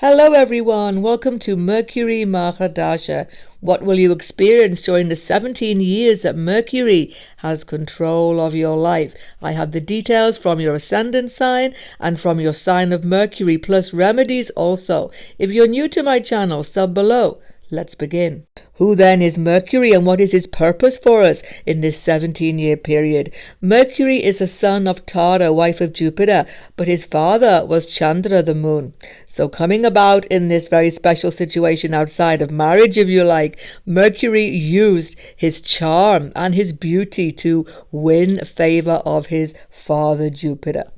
Hello everyone, welcome to Mercury Mahadasha. What will you experience during the 17 years that Mercury has control of your life? I have the details from your ascendant sign and from your sign of Mercury, plus remedies also. If you're new to my channel, sub below. Let's begin. Who then is Mercury and what is his purpose for us in this 17-year period? Mercury is a son of Tara, wife of Jupiter, but his father was Chandra, the moon. So coming about in this very special situation outside of marriage, if you like, Mercury used his charm and his beauty to win favor of his father Jupiter.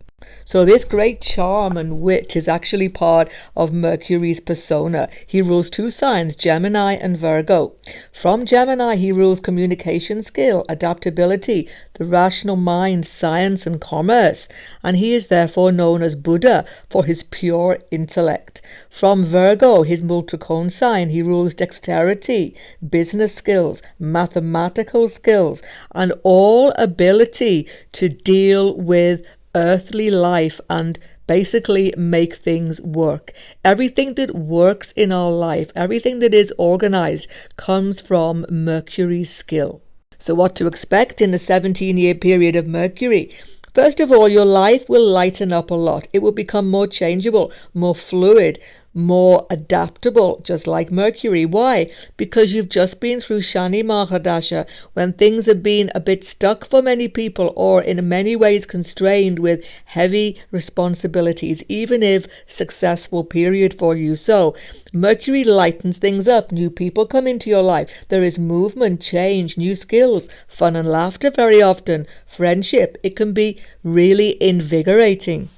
So this great charm and wit is actually part of Mercury's persona. He rules two signs, Gemini and Virgo. From Gemini, he rules communication skill, adaptability, the rational mind, science and commerce. And he is therefore known as Buddha for his pure intellect. From Virgo, his multicone sign, he rules dexterity, business skills, mathematical skills, and all ability to deal with earthly life and basically make things work. Everything that works in our life, everything that is organized, comes from Mercury's skill. So what to expect in the 17-year period of Mercury? First of all, your life will lighten up a lot. It will become more changeable, more fluid, more adaptable, just like Mercury. Why? Because you've just been through Shani Mahadasha, when things have been a bit stuck for many people, or in many ways constrained with heavy responsibilities, even if successful period for you. So Mercury lightens things up. New people come into your life. There is movement, change, new skills, fun and laughter very often, friendship. It can be really invigorating.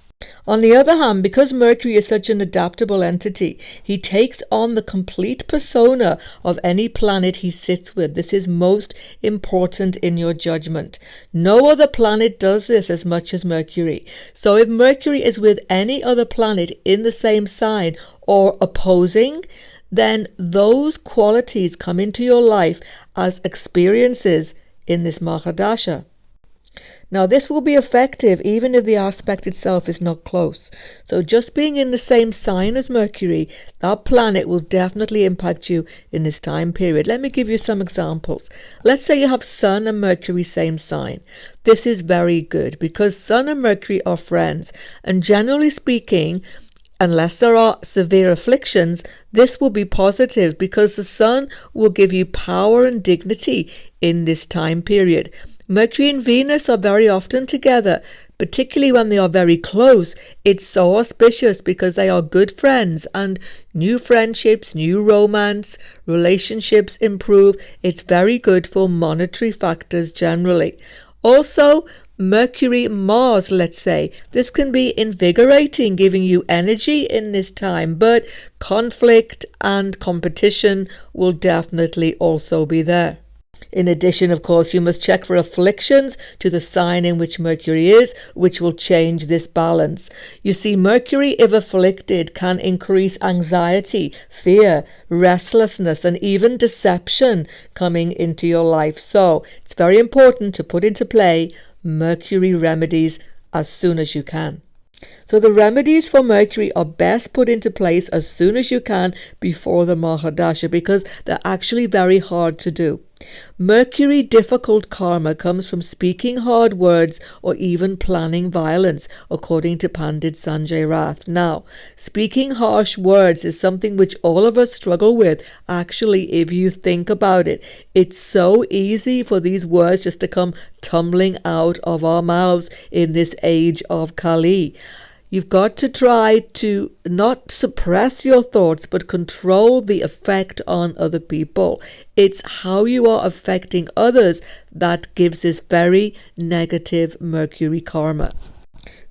On the other hand, because Mercury is such an adaptable entity, he takes on the complete persona of any planet he sits with. This is most important in your judgment. No other planet does this as much as Mercury. So if Mercury is with any other planet in the same sign or opposing, then those qualities come into your life as experiences in this Mahadasha. Now, this will be effective even if the aspect itself is not close. So just being in the same sign as Mercury, that planet will definitely impact you in this time period. Let me give you some examples. Let's say you have Sun and Mercury same sign. This is very good because Sun and Mercury are friends. And generally speaking, unless there are severe afflictions, this will be positive because the Sun will give you power and dignity in this time period. Mercury and Venus are very often together, particularly when they are very close. It's so auspicious because they are good friends, and new friendships, new romance, relationships improve. It's very good for monetary factors generally. Also, Mercury, Mars, let's say, this can be invigorating, giving you energy in this time, but conflict and competition will definitely also be there. In addition, of course, you must check for afflictions to the sign in which Mercury is, which will change this balance. You see, Mercury, if afflicted, can increase anxiety, fear, restlessness, and even deception coming into your life. So it's very important to put into play Mercury remedies as soon as you can. So the remedies for Mercury are best put into place as soon as you can before the Mahadasha, because they're actually very hard to do. Mercury difficult karma comes from speaking hard words or even planning violence, according to Pandit Sanjay Rath. Now, speaking harsh words is something which all of us struggle with. Actually, if you think about it, it's so easy for these words just to come tumbling out of our mouths in this age of Kali. You've got to try to not suppress your thoughts, but control the effect on other people. It's how you are affecting others that gives this very negative Mercury karma.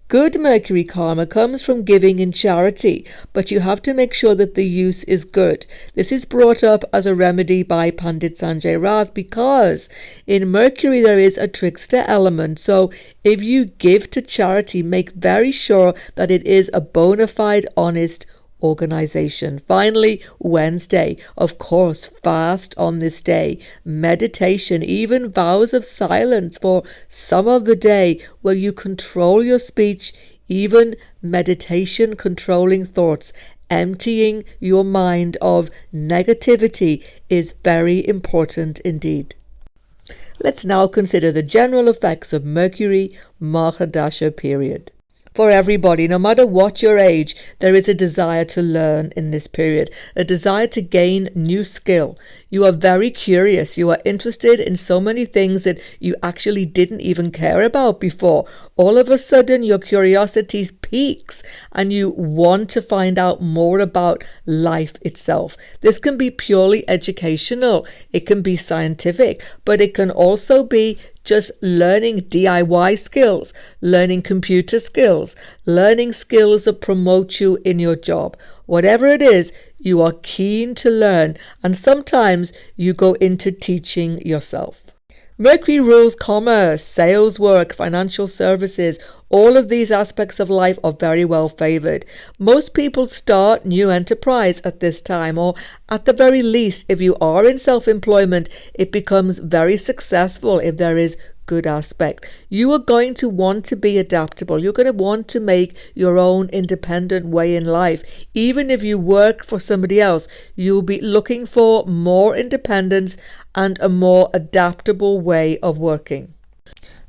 Good Mercury karma comes from giving in charity, but you have to make sure that the use is good. This is brought up as a remedy by Pandit Sanjay Rath because in Mercury there is a trickster element. So if you give to charity, make very sure that it is a bona fide, honest organization. Finally, Wednesday, of course, fast on this day, meditation, even vows of silence for some of the day where you control your speech, even meditation, controlling thoughts. emptying your mind of negativity is very important indeed. Let's now consider the general effects of Mercury Mahadasha period. For everybody, no matter what your age, there is a desire to learn in this period, a desire to gain new skill. You are very curious. You are interested in so many things that you actually didn't even care about before. All of a sudden, your curiosity peaks and you want to find out more about life itself. This can be purely educational. It can be scientific, but it can also be just learning DIY skills, learning computer skills, learning skills that promote you in your job. Whatever it is, you are keen to learn, and sometimes you go into teaching yourself. Mercury rules commerce, sales work, financial services. All of these aspects of life are very well favored. Most people start new enterprise at this time, or at the very least, if you are in self-employment, it becomes very successful if there is good aspect. You are going to want to be adaptable. You're going to want to make your own independent way in life. Even if you work for somebody else, you'll be looking for more independence and a more adaptable way of working.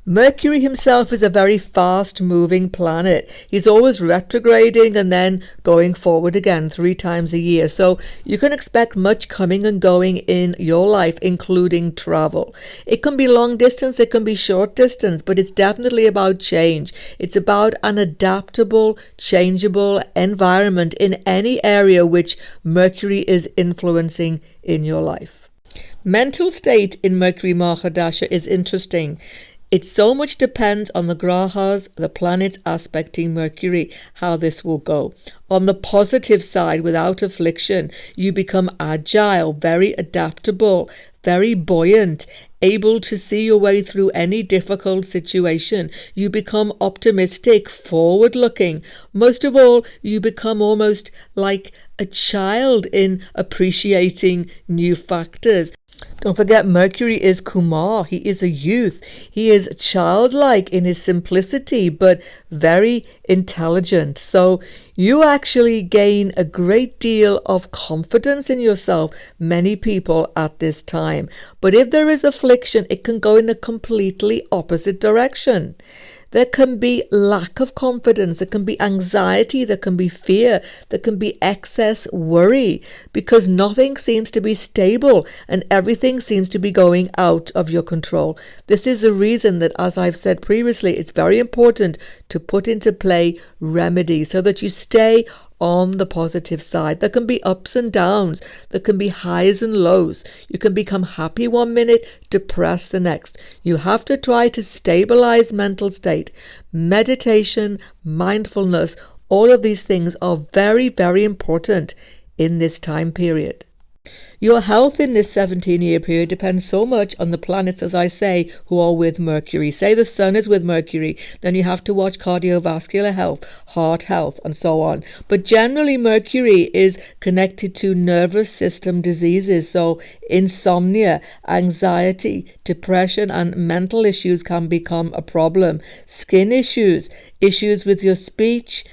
Mercury himself is a very fast-moving planet. He's always retrograding and then going forward again 3 times a year. So you can expect much coming and going in your life, including travel. It can be long distance, it can be short distance, but it's definitely about change. It's about an adaptable, changeable environment in any area which Mercury is influencing in your life. Mental state in Mercury Mahadasha is interesting. It so much depends on the grahas, the planets aspecting Mercury, how this will go. On the positive side, without affliction, you become agile, very adaptable, very buoyant, able to see your way through any difficult situation. You become optimistic, forward-looking. Most of all, you become almost like a child in appreciating new factors. Don't forget, Mercury is Kumar. He is a youth. He is childlike in his simplicity, but very intelligent. So you actually gain a great deal of confidence in yourself, many people at this time. But if there is affliction, it can go in a completely opposite direction. There can be lack of confidence, there can be anxiety, there can be fear, there can be excess worry, because nothing seems to be stable and everything seems to be going out of your control. This is the reason that, as I've said previously, it's very important to put into play remedies so that you stay on the positive side. There can be ups and downs. There can be highs and lows. You can become happy one minute, depressed the next. You have to try to stabilize mental state. Meditation, mindfulness, all of these things are very, very important in this time period. Your health in this 17-year period depends so much on the planets, as I say, who are with Mercury. Say the Sun is with Mercury, then you have to watch cardiovascular health, heart health, and so on. But generally, Mercury is connected to nervous system diseases. So insomnia, anxiety, depression, and mental issues can become a problem. Skin issues, issues with your speech,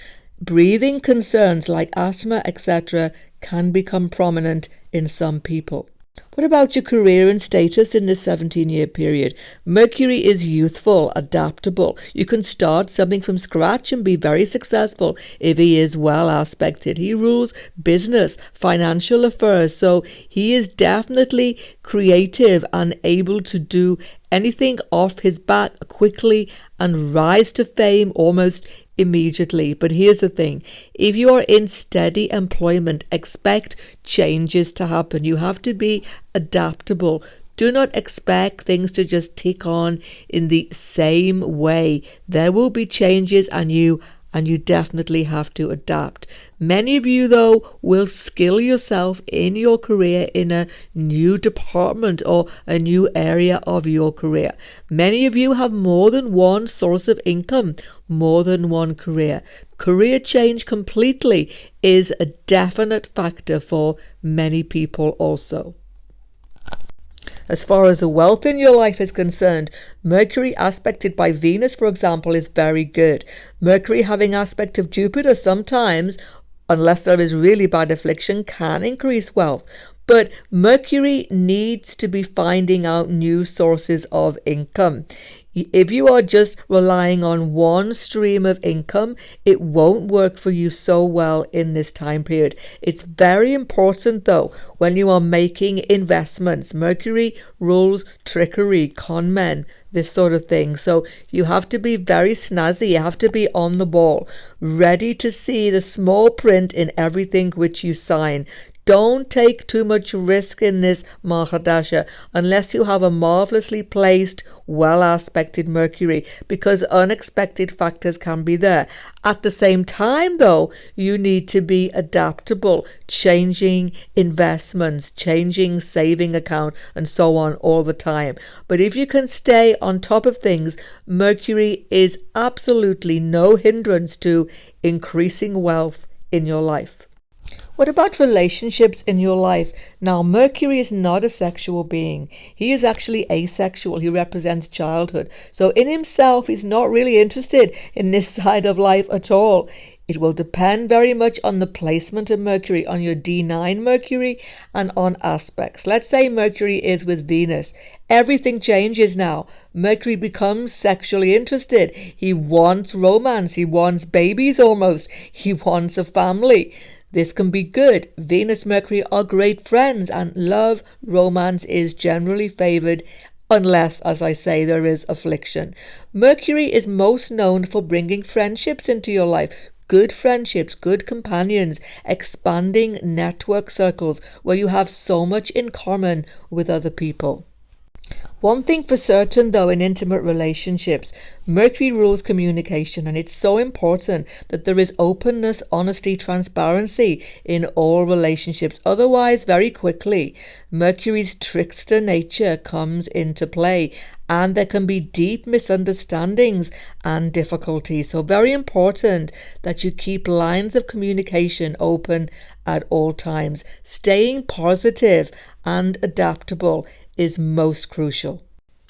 breathing concerns like asthma, etc., can become prominent in some people. What about your career and status in this 17-year period? Mercury is youthful, adaptable. You can start something from scratch and be very successful if he is well aspected. He rules business, financial affairs, so he is definitely creative and able to do anything off his back quickly and rise to fame almost immediately. But here's the thing, if you are in steady employment, expect changes to happen. You have to be adaptable. Do not expect things to just tick on in the same way. There will be changes, and you definitely have to adapt. Many of you, though, will skill yourself in your career in a new department or a new area of your career. Many of you have more than one source of income, more than one career. Career change completely is a definite factor for many people also. As far as the wealth in your life is concerned, Mercury aspected by Venus, for example, is very good. Mercury having aspect of Jupiter sometimes unless there is really bad affliction, can increase wealth. But Mercury needs to be finding out new sources of income. If you are just relying on one stream of income, it won't work for you so well in this time period. It's very important though, when you are making investments. Mercury rules trickery, con men, this sort of thing. So you have to be very snazzy. You have to be on the ball, ready to see the small print in everything which you sign. Don't take too much risk in this Mahadasha unless you have a marvelously placed, well-aspected Mercury, because unexpected factors can be there. At the same time, though, you need to be adaptable, changing investments, changing saving account, and so on all the time. But if you can stay on top of things, Mercury is absolutely no hindrance to increasing wealth in your life. What about relationships in your life? Now, Mercury is not a sexual being. He is actually asexual. He represents childhood. So in himself, he's not really interested in this side of life at all. It will depend very much on the placement of Mercury, on your D9 Mercury, and on aspects. Let's say Mercury is with Venus. Everything changes now. Mercury becomes sexually interested. He wants romance. He wants babies almost. He wants a family. This can be good. Venus, Mercury are great friends, and love, romance is generally favored unless, as I say, there is affliction. Mercury is most known for bringing friendships into your life. Good friendships, good companions, expanding network circles where you have so much in common with other people. One thing for certain, though, in intimate relationships, Mercury rules communication, and it's so important that there is openness, honesty, transparency in all relationships. Otherwise, very quickly, Mercury's trickster nature comes into play, and there can be deep misunderstandings and difficulties. So very important that you keep lines of communication open at all times. Staying positive and adaptable is most crucial.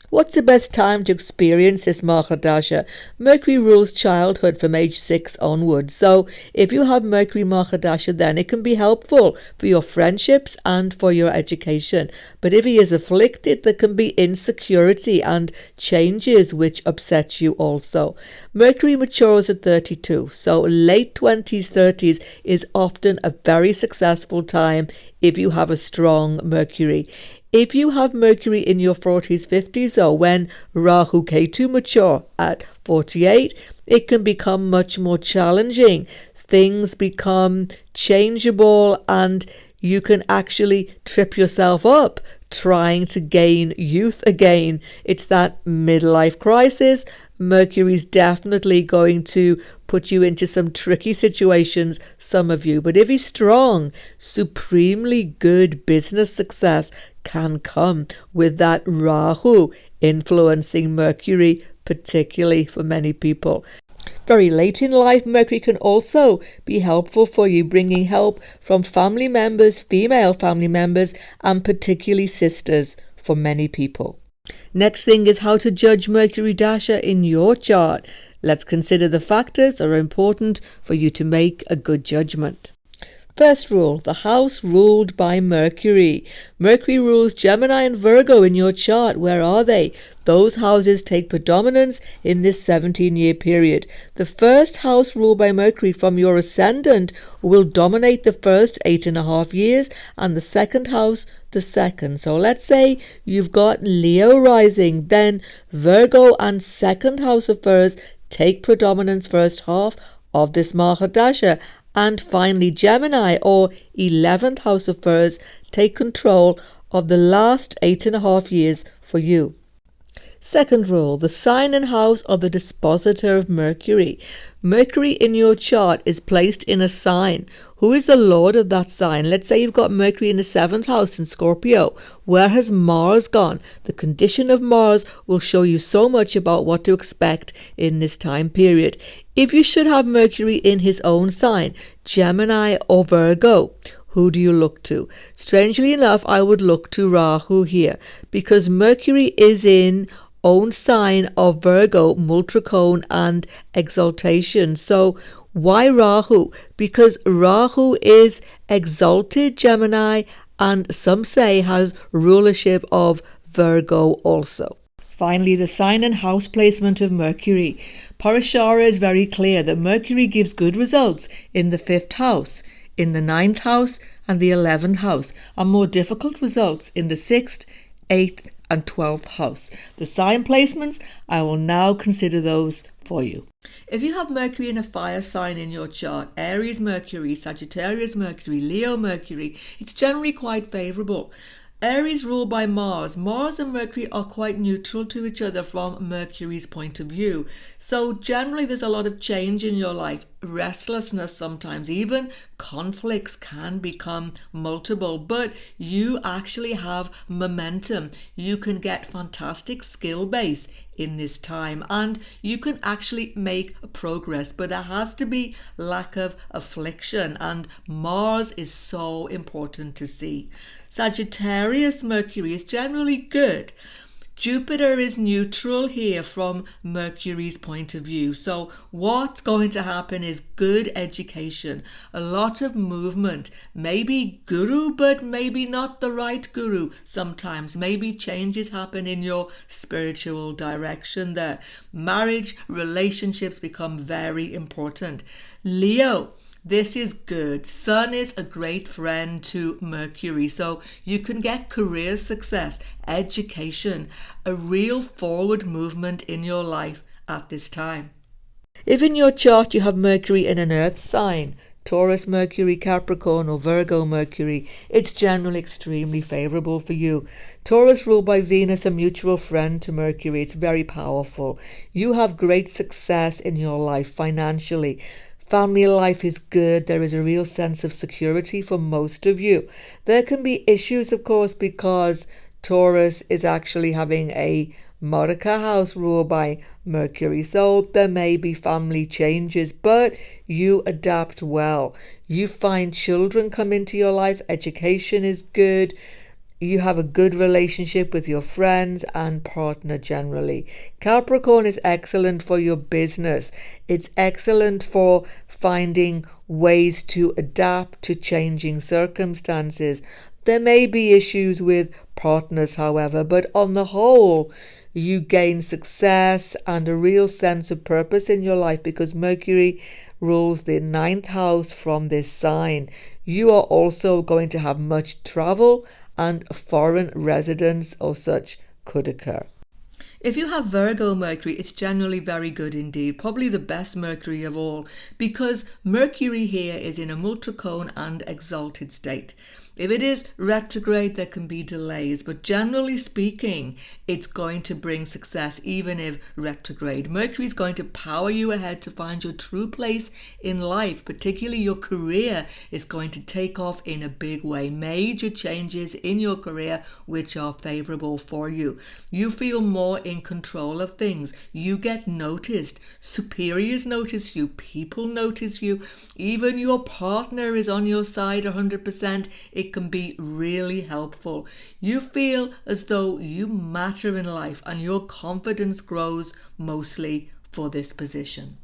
What's the best time to experience this Mahadasha? Mercury rules childhood from age 6 onwards. So if you have Mercury Mahadasha, then it can be helpful for your friendships and for your education. But if he is afflicted, there can be insecurity and changes which upset you also. Mercury matures at 32. So late 20s, 30s is often a very successful time if you have a strong Mercury. If you have Mercury in your 40s, 50s, or when Rahu Ketu mature at 48, it can become much more challenging. Things become changeable and you can actually trip yourself up trying to gain youth again. It's that midlife crisis. Mercury's definitely going to put you into some tricky situations, some of you. But if he's strong, supremely good business success can come with that Rahu influencing Mercury, particularly for many people. Very late in life, Mercury can also be helpful for you, bringing help from family members, female family members, and particularly sisters for many people. Next thing is how to judge Mercury Dasha in your chart. Let's consider the factors that are important for you to make a good judgment. First rule, the house ruled by Mercury. Mercury rules Gemini and Virgo in your chart. Where are they? Those houses take predominance in this 17-year period. The first house ruled by Mercury from your ascendant will dominate the first 8.5 years, and the second house the second. So let's say you've got Leo rising, then Virgo and second house affairs take predominance first half of this Mahadasha. And finally, Gemini or 11th house affairs take control of the last 8.5 years for you. Second rule, the sign and house of the dispositor of Mercury. Mercury in your chart is placed in a sign. Who is the lord of that sign? Let's say you've got Mercury in the 7th house in Scorpio. Where has Mars gone? The condition of Mars will show you so much about what to expect in this time period. If you should have Mercury in his own sign, Gemini or Virgo, who do you look to? Strangely enough, I would look to Rahu here because Mercury is in own sign of Virgo, Multricone and Exaltation. So Why Rahu? Because Rahu is exalted Gemini and some say has rulership of Virgo also. Finally, the sign and house placement of Mercury. Parashara is very clear that Mercury gives good results in the 5th house, in the 9th house and the 11th house, and more difficult results in the 6th, 8th and 12th house. The sign placements, I will now consider those for you. If you have Mercury in a fire sign in your chart, Aries Mercury, Sagittarius Mercury, Leo Mercury, it's generally quite favourable. Aries ruled by Mars. Mars and Mercury are quite neutral to each other from Mercury's point of view. So generally there's a lot of change in your life, restlessness sometimes, even conflicts can become multiple, but you actually have momentum. You can get fantastic skill base in this time and you can actually make progress, but there has to be lack of affliction, and Mars is so important to see. Sagittarius Mercury is generally good. Jupiter is neutral here from Mercury's point of view. So what's going to happen is good education, a lot of movement, maybe guru, but maybe not the right guru. Sometimes maybe changes happen in your spiritual direction there. Marriage, relationships become very important. Leo, this is good. Sun is a great friend to Mercury, so you can get career success, education, a real forward movement in your life at this time. If in your chart you have Mercury in an earth sign, Taurus Mercury, Capricorn or Virgo Mercury, it's generally extremely favourable for you. Taurus ruled by Venus, a mutual friend to Mercury, it's very powerful. You have great success in your life financially. Family life is good. There is a real sense of security for most of you. There can be issues, of course, because Taurus is actually having a Marika house ruled by Mercury. So there may be family changes, but you adapt well. You find children come into your life. Education is good. You have a good relationship with your friends and partner generally. Capricorn is excellent for your business. It's excellent for finding ways to adapt to changing circumstances. There may be issues with partners, however, but on the whole, you gain success and a real sense of purpose in your life because Mercury rules the 9th house from this sign. You are also going to have much travel and foreign residence or such could occur. If you have Virgo Mercury, it's generally very good indeed, probably the best Mercury of all, because Mercury here is in a multicone and exalted state. If it is retrograde, there can be delays, but generally speaking, it's going to bring success even if retrograde. Mercury is going to power you ahead to find your true place in life, particularly your career is going to take off in a big way. Major changes in your career which are favorable for you. You feel more in control of things. You get noticed. Superiors notice you. People notice you. Even your partner is on your side 100%. It can be really helpful. You feel as though you matter in life and your confidence grows mostly for this position.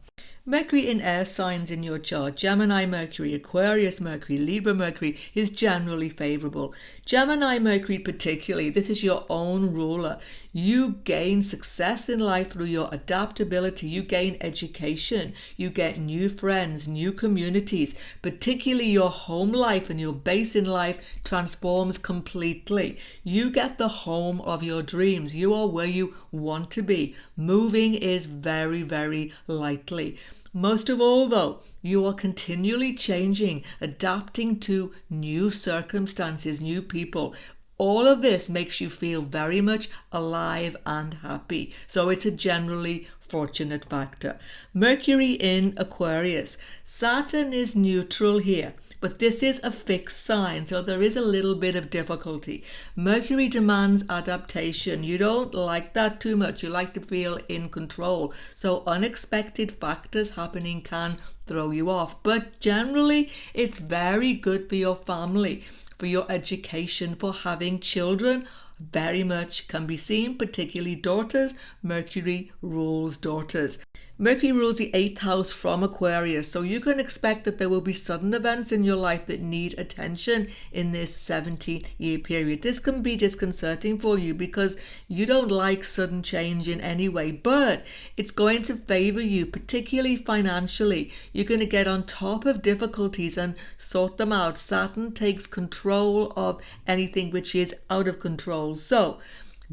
Mercury in air signs in your chart, Gemini Mercury, Aquarius Mercury, Libra Mercury, is generally favourable. Gemini Mercury particularly, this is your own ruler. You gain success in life through your adaptability. You gain education. You get new friends, new communities. Particularly your home life and your base in life transforms completely. You get the home of your dreams. You are where you want to be. Moving is very, very likely. Most of all, though, you are continually changing, adapting to new circumstances, new people. All of this makes you feel very much alive and happy. So it's a generally fortunate factor. Mercury in Aquarius. Saturn is neutral here, but this is a fixed sign, so there is a little bit of difficulty. Mercury demands adaptation. You don't like that too much. You like to feel in control. So unexpected factors happening can throw you off. But generally, it's very good for your family, for your education, for having children. Very much can be seen, particularly daughters. Mercury rules daughters. Mercury rules the 8th house from Aquarius, so you can expect that there will be sudden events in your life that need attention in this 17-year period. This can be disconcerting for you because you don't like sudden change in any way, but it's going to favor you, particularly financially. You're going to get on top of difficulties and sort them out. Saturn takes control of anything which is out of control. So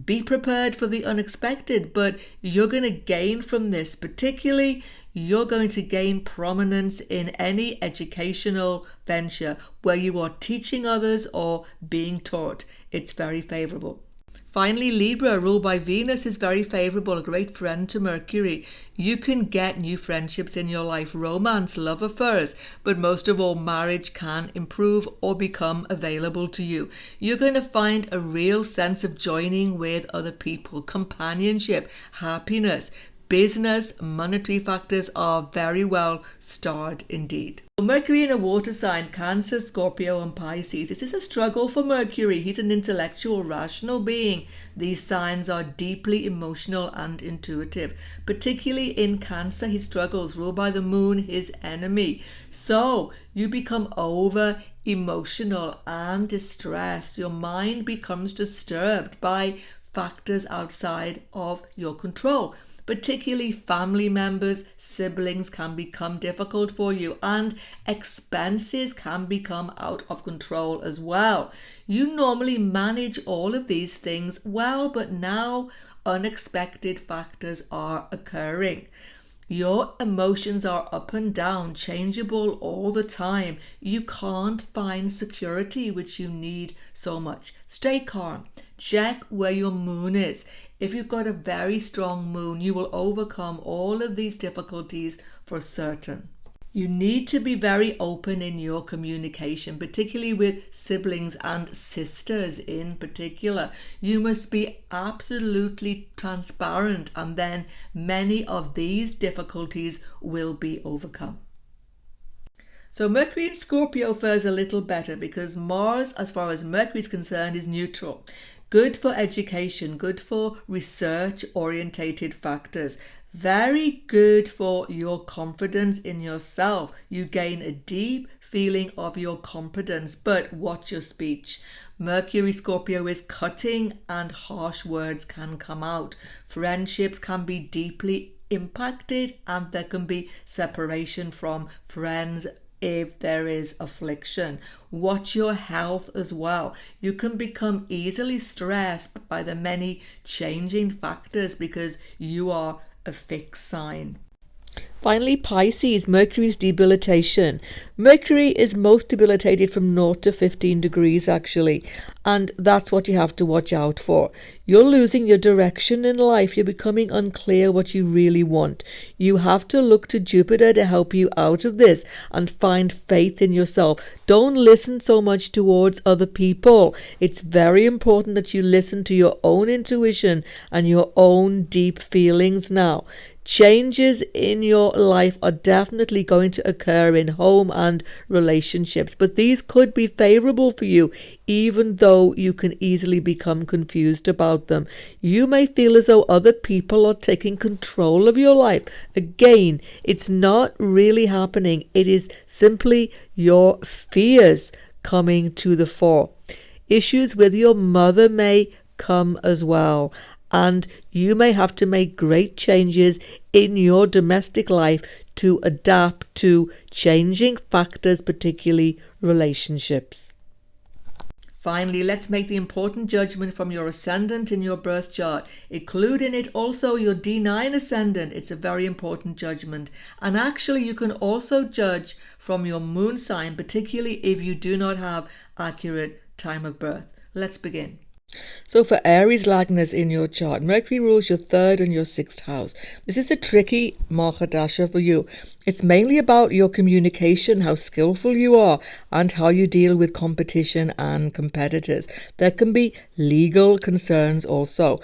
be prepared for the unexpected, but you're going to gain from this. Particularly, you're going to gain prominence in any educational venture where you are teaching others or being taught. It's very favorable. Finally, Libra, ruled by Venus, is very favorable, a great friend to Mercury. You can get new friendships in your life, romance, love affairs, but most of all, marriage can improve or become available to you. You're going to find a real sense of joining with other people, companionship, happiness. Business, monetary factors are very well starred indeed. Mercury in a water sign, Cancer, Scorpio and Pisces. This is a struggle for Mercury. He's an intellectual, rational being. These signs are deeply emotional and intuitive. Particularly in Cancer, he struggles, ruled by the moon, his enemy. So you become over emotional and distressed. Your mind becomes disturbed by factors outside of your control. Particularly family members, siblings can become difficult for you, and expenses can become out of control as well. You normally manage all of these things well, but now unexpected factors are occurring. Your emotions are up and down, changeable all the time. You can't find security, which you need so much. Stay calm. Check where your moon is. If you've got a very strong moon, you will overcome all of these difficulties for certain. You need to be very open in your communication, particularly with siblings and sisters in particular. You must be absolutely transparent, and then many of these difficulties will be overcome. So Mercury in Scorpio fares a little better because Mars, as far as Mercury is concerned, is neutral. Good for education, good for research-orientated factors. Very good for your confidence in yourself. You gain a deep feeling of your competence, but watch your speech. Mercury Scorpio is cutting and harsh words can come out. Friendships can be deeply impacted and there can be separation from friends if there is affliction. Watch your health as well. You can become easily stressed by the many changing factors because you are a fixed sign. Finally, Pisces, Mercury's debilitation. Mercury is most debilitated from 0 to 15 degrees actually, and that's what you have to watch out for. You're losing your direction in life. You're becoming unclear what you really want. You have to look to Jupiter to help you out of this and find faith in yourself. Don't listen so much towards other people. It's very important that you listen to your own intuition and your own deep feelings now. Changes in your life are definitely going to occur in home and relationships, but these could be favorable for you, even though you can easily become confused about them. You may feel as though other people are taking control of your life. Again, it's not really happening. It is simply your fears coming to the fore. Issues with your mother may come as well, and you may have to make great changes in your domestic life to adapt to changing factors, particularly relationships. Finally, let's make the important judgment from your ascendant in your birth chart. Include in it also your D9 ascendant. It's a very important judgment. And actually, you can also judge from your moon sign, particularly if you do not have accurate time of birth. Let's begin. So for Aries Lagnas in your chart, Mercury rules your 3rd and your 6th house. This is a tricky Mahadasha for you. It's mainly about your communication, how skillful you are, and how you deal with competition and competitors. There can be legal concerns also.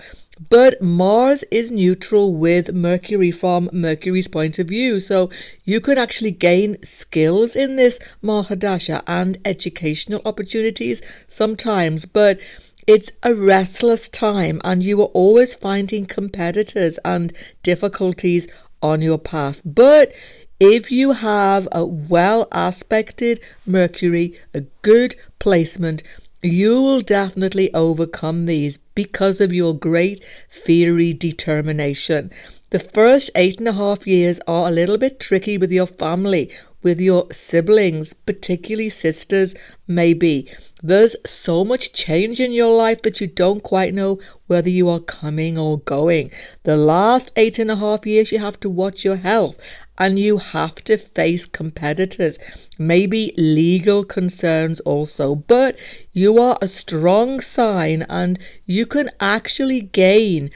But Mars is neutral with Mercury from Mercury's point of view. So you can actually gain skills in this Mahadasha and educational opportunities sometimes. But it's a restless time and you are always finding competitors and difficulties on your path. But if you have a well aspected Mercury, a good placement, you will definitely overcome these because of your great fiery determination. The first 8.5 years are a little bit tricky with your family, with your siblings, particularly sisters, maybe. There's so much change in your life that you don't quite know whether you are coming or going. The last 8.5 years, you have to watch your health, and you have to face competitors, maybe legal concerns also. But you are a strong sign, and you can actually gain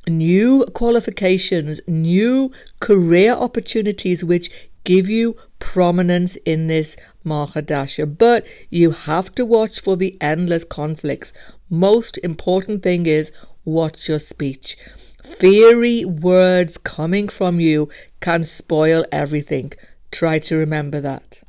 new qualifications, new career opportunities, which give you prominence in this Mahadasha. But you have to watch for the endless conflicts. Most important thing is watch your speech. Fiery words coming from you can spoil everything. Try to remember that.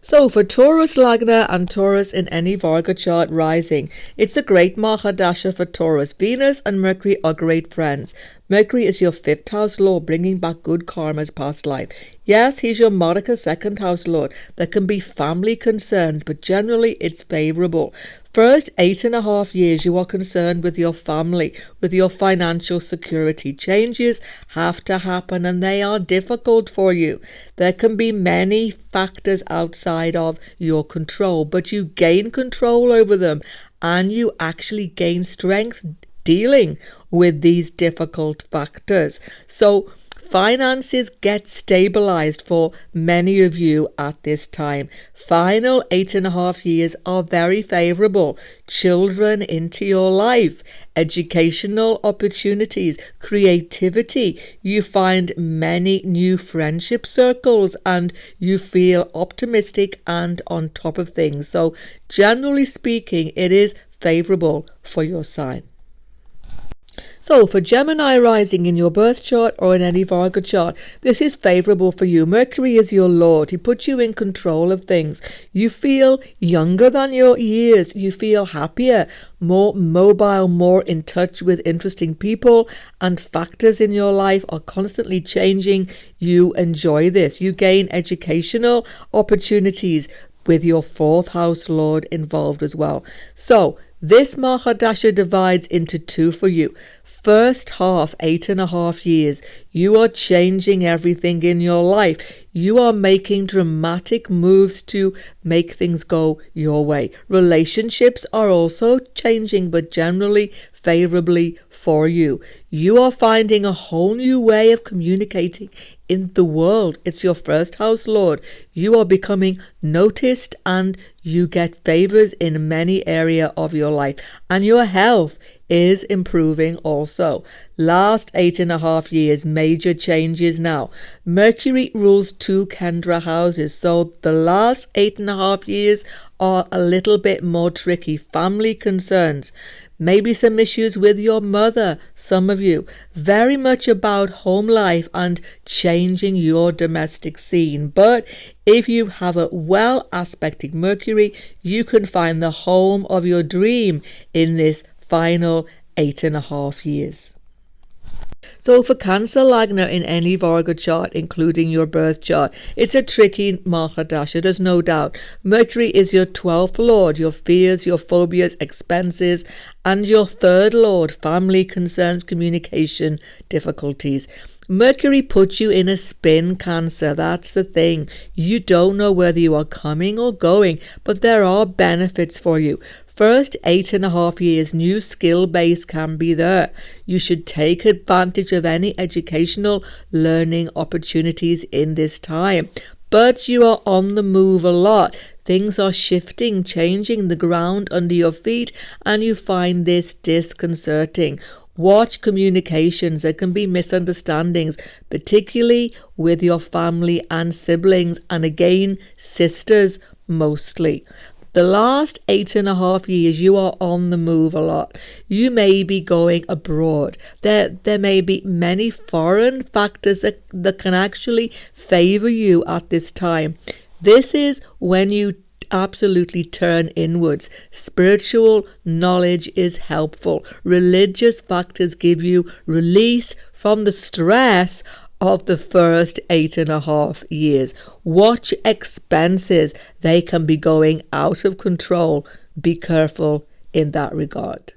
So for Taurus Lagna and Taurus in any Virgo chart rising, it's a great Mahadasha for Taurus. Venus and Mercury are great friends. Mercury is your 5th house lord, bringing back good karma's past life. Yes, he's your Monica 2nd house lord. There can be family concerns, but generally it's favourable. First 8.5 years, you are concerned with your family, with your financial security. Changes have to happen, and they are difficult for you. There can be many factors outside of your control, but you gain control over them, and you actually gain strength dealing with these difficult factors. So finances get stabilized for many of you at this time. Final 8.5 years are very favorable. Children into your life, educational opportunities, creativity. You find many new friendship circles, and you feel optimistic and on top of things. So generally speaking, it is favorable for your sign. So for Gemini rising in your birth chart or in any Virgo chart, this is favourable for you. Mercury is your lord. He puts you in control of things. You feel younger than your years. You feel happier, more mobile, more in touch with interesting people, and factors in your life are constantly changing. You enjoy this. You gain educational opportunities with your 4th house lord involved as well. So this Mahadasha divides into two for you. First half, 8.5 years, you are changing everything in your life. You are making dramatic moves to make things go your way. Relationships are also changing, but generally favorably for you. You are finding a whole new way of communicating in the world. It's your 1st house lord. You are becoming noticed, and you get favors in many areas of your life, and your health is improving also. Last 8.5 years, major changes now. Mercury rules 2 Kendra houses, so the last 8.5 years are a little bit more tricky. Family concerns, maybe some issues with your mother, some of you. Very much about home life and changing your domestic scene. But if you have a well aspected Mercury, you can find the home of your dream in this final 8.5 years. So for Cancer Lagna in any Virgo chart, including your birth chart, it's a tricky Mahadasha, there's no doubt. Mercury is your 12th lord, your fears, your phobias, expenses, and your 3rd lord, family concerns, communication difficulties. Mercury puts you in a spin, Cancer. That's the thing. You don't know whether you are coming or going, but there are benefits for you. First 8.5 years, new skill base can be there. You should take advantage of any educational learning opportunities in this time. But you are on the move a lot. Things are shifting, changing the ground under your feet, and you find this disconcerting. Watch communications. There can be misunderstandings, particularly with your family and siblings, and again, sisters mostly. The last 8.5 years, you are on the move a lot. You may be going abroad. There may be many foreign factors that can actually favor you at this time. This is when you absolutely turn inwards. Spiritual knowledge is helpful. Religious factors give you release from the stress of the first 8.5 years. Watch expenses. They can be going out of control. Be careful in that regard.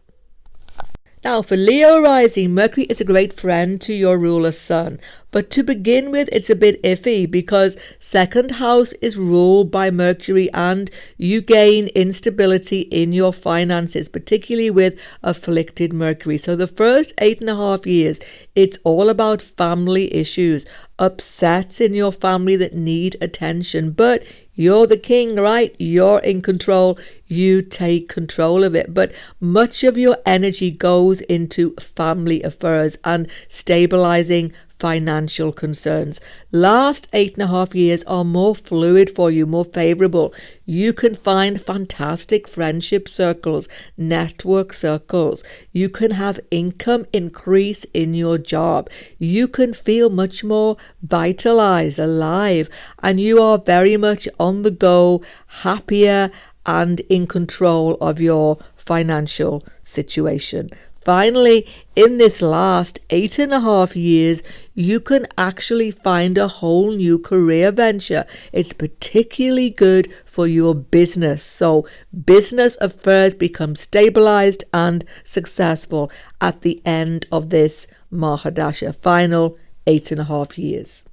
Now, for Leo rising, Mercury is a great friend to your ruler sun. But to begin with, it's a bit iffy because second house is ruled by Mercury and you gain instability in your finances, particularly with afflicted Mercury. So the first 8.5 years, it's all about family issues, upsets in your family that need attention. But you're the king, right? You're in control. You take control of it. But much of your energy goes into family affairs and stabilizing financial concerns. Last 8.5 years are more fluid for you, more favorable. You can find fantastic friendship circles, network circles. You can have income increase in your job. You can feel much more vitalized, alive, and you are very much on the go, happier and in control of your financial situation. Finally, in this last 8.5 years, you can actually find a whole new career venture. It's particularly good for your business. So business affairs become stabilized and successful at the end of this Mahadasha, final 8.5 years.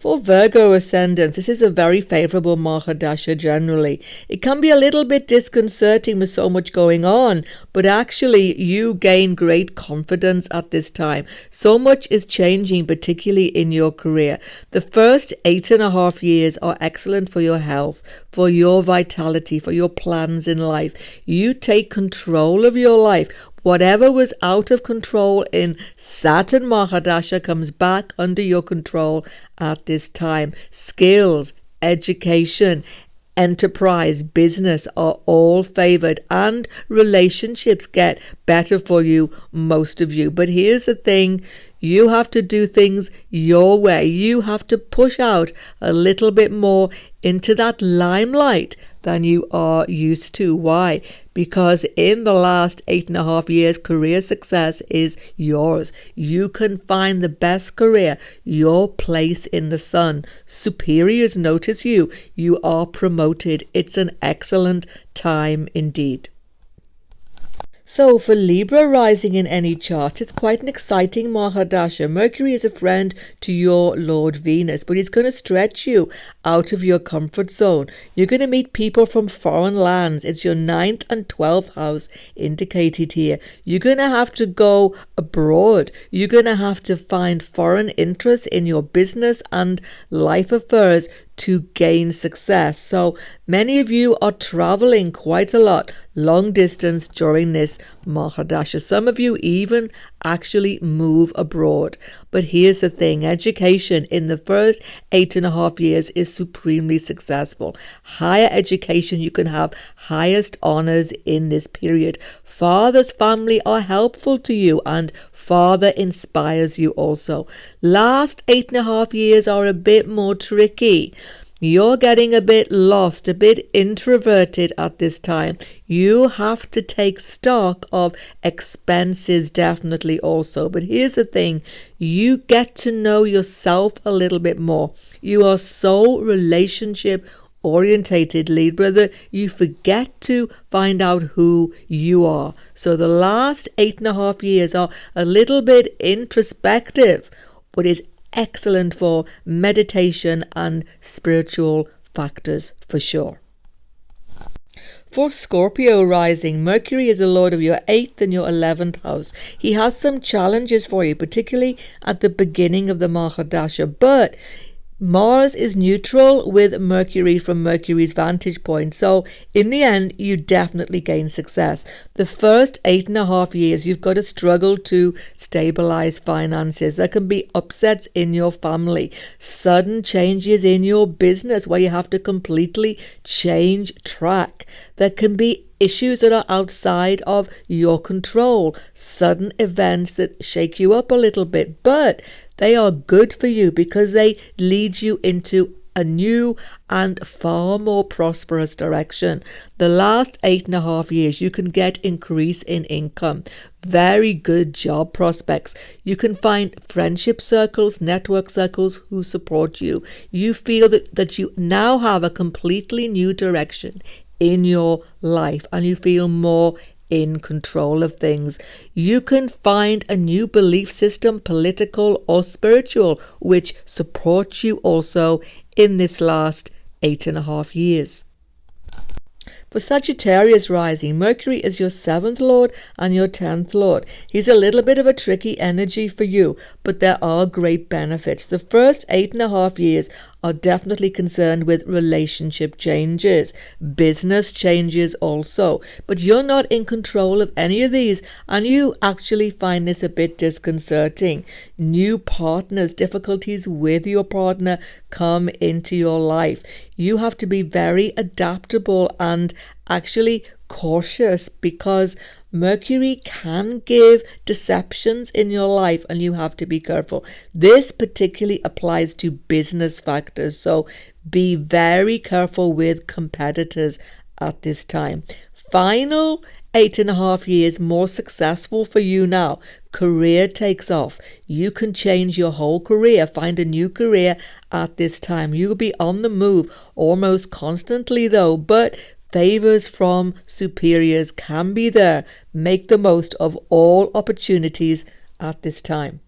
For Virgo ascendants, this is a very favourable Mahadasha generally. It can be a little bit disconcerting with so much going on, but actually you gain great confidence at this time. So much is changing, particularly in your career. The first 8.5 years are excellent for your health, for your vitality, for your plans in life. You take control of your life. Whatever was out of control in Saturn Mahadasha comes back under your control at this time. Skills, education, enterprise, business are all favored and relationships get better for you, most of you. But here's the thing, you have to do things your way. You have to push out a little bit more into that limelight than you are used to. Why? Because in the last 8.5 years, career success is yours. You can find the best career, your place in the sun. Superiors notice you. You are promoted. It's an excellent time indeed. So for Libra rising in any chart, it's quite an exciting Mahadasha. Mercury is a friend to your Lord Venus, but it's going to stretch you out of your comfort zone. You're going to meet people from foreign lands. It's your 9th and 12th house indicated here. You're going to have to go abroad. You're going to have to find foreign interests in your business and life affairs to gain success. So many of you are traveling quite a lot, long distance during this Mahadasha. Some of you even actually move abroad. But here's the thing, education in the first 8.5 years is supremely successful. Higher education, you can have highest honors in this period. Father's family are helpful to you and Father inspires you also. Last 8.5 years are a bit more tricky. You're getting a bit lost, a bit introverted at this time. You have to take stock of expenses definitely also. But here's the thing, you get to know yourself a little bit more. You are so relationship orientated, Libra, that you forget to find out who you are. So the last 8.5 years are a little bit introspective, but is excellent for meditation and spiritual factors for sure. For Scorpio rising, Mercury is the lord of your 8th and your 11th house. He has some challenges for you, particularly at the beginning of the Mahadasha, but Mars is neutral with Mercury from Mercury's vantage point. So in the end, you definitely gain success. The first 8.5 years, you've got to struggle to stabilize finances. There can be upsets in your family, sudden changes in your business where you have to completely change track. There can be issues that are outside of your control, sudden events that shake you up a little bit, but they are good for you because they lead you into a new and far more prosperous direction. The last 8.5 years, you can get increase in income, very good job prospects. You can find friendship circles, network circles who support you. You feel that you now have a completely new direction in your life, and you feel more in control of things. You can find a new belief system, political or spiritual, which supports you also in this last 8.5 years. For Sagittarius rising, Mercury is your 7th lord and your 10th lord. He's a little bit of a tricky energy for you, but there are great benefits. The first 8.5 years are definitely concerned with relationship changes, business changes also, but you're not in control of any of these, and you actually find this a bit disconcerting. New partners, difficulties with your partner come into your life. You have to be very adaptable and actually cautious, because Mercury can give deceptions in your life and you have to be careful. This particularly applies to business factors, so be very careful with competitors at this time. Final 8.5 years more successful for you now. Career takes off. You can change your whole career, find a new career at this time. You'll be on the move almost constantly though, but favors from superiors can be there. Make the most of all opportunities at this time.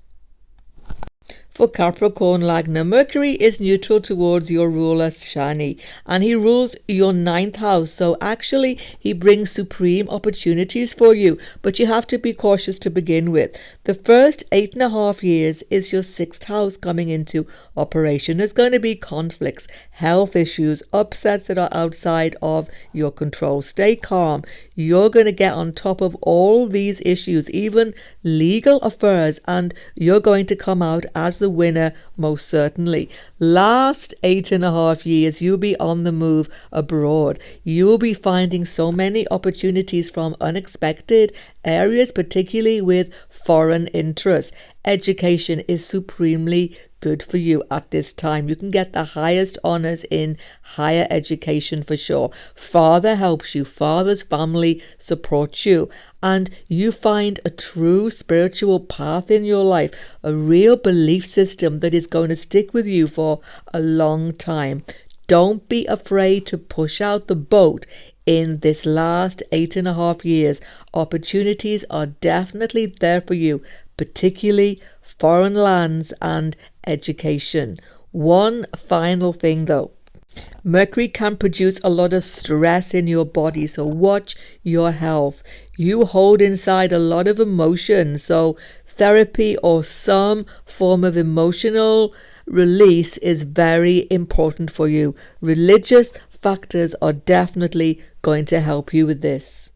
For Capricorn Lagna, Mercury is neutral towards your ruler Shani, and he rules your 9th house, so actually he brings supreme opportunities for you, but you have to be cautious to begin with. The first 8.5 years is your 6th house coming into operation. There's going to be conflicts, health issues, upsets that are outside of your control. Stay calm. You're going to get on top of all these issues, even legal affairs, and you're going to come out as the winner most certainly. Last 8.5 years, you'll be on the move abroad. You'll be finding so many opportunities from unexpected areas, particularly with foreign interests. Education is supremely good for you at this time. You can get the highest honors in higher education for sure. Father helps you. Father's family supports you. And you find a true spiritual path in your life, a real belief system that is going to stick with you for a long time. Don't be afraid to push out the boat in this last 8.5 years. Opportunities are definitely there for you, particularly foreign lands and education. One final thing though. Mercury can produce a lot of stress in your body, so watch your health. You hold inside a lot of emotions, so therapy or some form of emotional release is very important for you. Religious factors are definitely going to help you with this.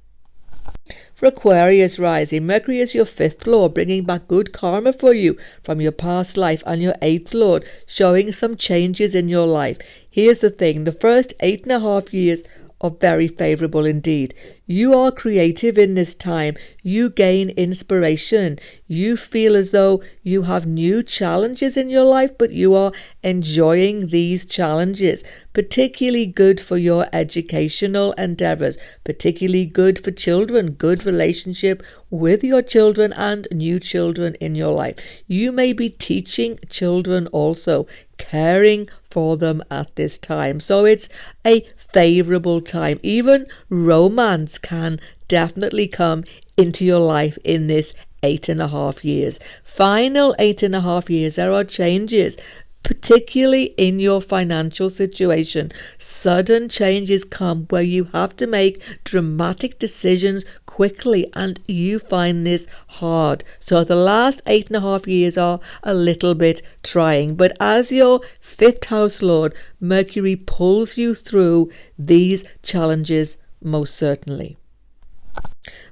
For Aquarius rising, Mercury is your 5th lord, bringing back good karma for you from your past life, and your 8th lord, showing some changes in your life. Here's the thing, the first 8.5 years are very favorable indeed. You are creative in this time. You gain inspiration. You feel as though you have new challenges in your life, but you are enjoying these challenges. Particularly good for your educational endeavors, particularly good for children, good relationship with your children and new children in your life. You may be teaching children also, caring for them at this time. So it's a favorable time. Even romance can definitely come into your life in this 8.5 years. Final 8.5 years, there are changes, particularly in your financial situation. Sudden changes come where you have to make dramatic decisions quickly, and you find this hard. So the last 8.5 years are a little bit trying, but as your 5th house lord, Mercury pulls you through these challenges most certainly.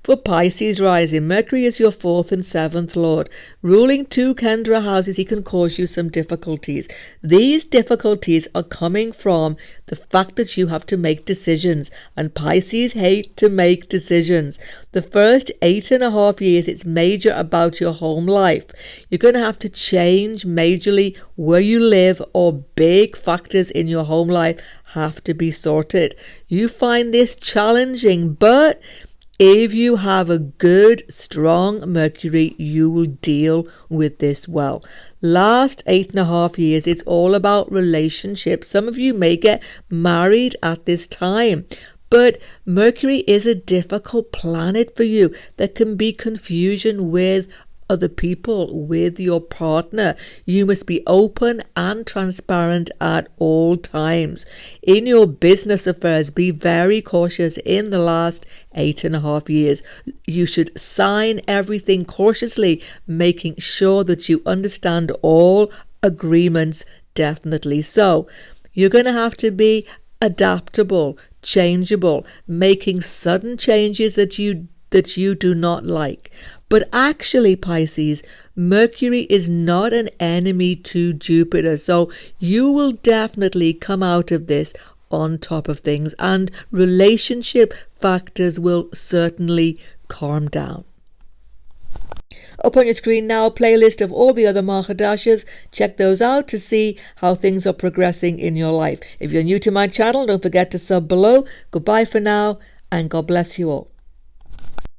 For Pisces rising, Mercury is your 4th and 7th lord. Ruling 2 Kendra houses, he can cause you some difficulties. These difficulties are coming from the fact that you have to make decisions, and Pisces hate to make decisions. The first 8.5 years, it's major about your home life. You're going to have to change majorly where you live, or big factors in your home life have to be sorted. You find this challenging, but if you have a good, strong Mercury, you will deal with this well. Last 8.5 years, it's all about relationships. Some of you may get married at this time, but Mercury is a difficult planet for you. There can be confusion with other people, with your partner. You must be open and transparent at all times. In your business affairs, be very cautious in the last 8.5 years. You should sign everything cautiously, making sure that you understand all agreements, definitely. So you're going to have to be adaptable, changeable, making sudden changes that you do not like. But actually, Pisces, Mercury is not an enemy to Jupiter, so you will definitely come out of this on top of things, and relationship factors will certainly calm down. Up on your screen now, playlist of all the other Mahadashas. Check those out to see how things are progressing in your life. If you're new to my channel, don't forget to sub below. Goodbye for now, and God bless you all.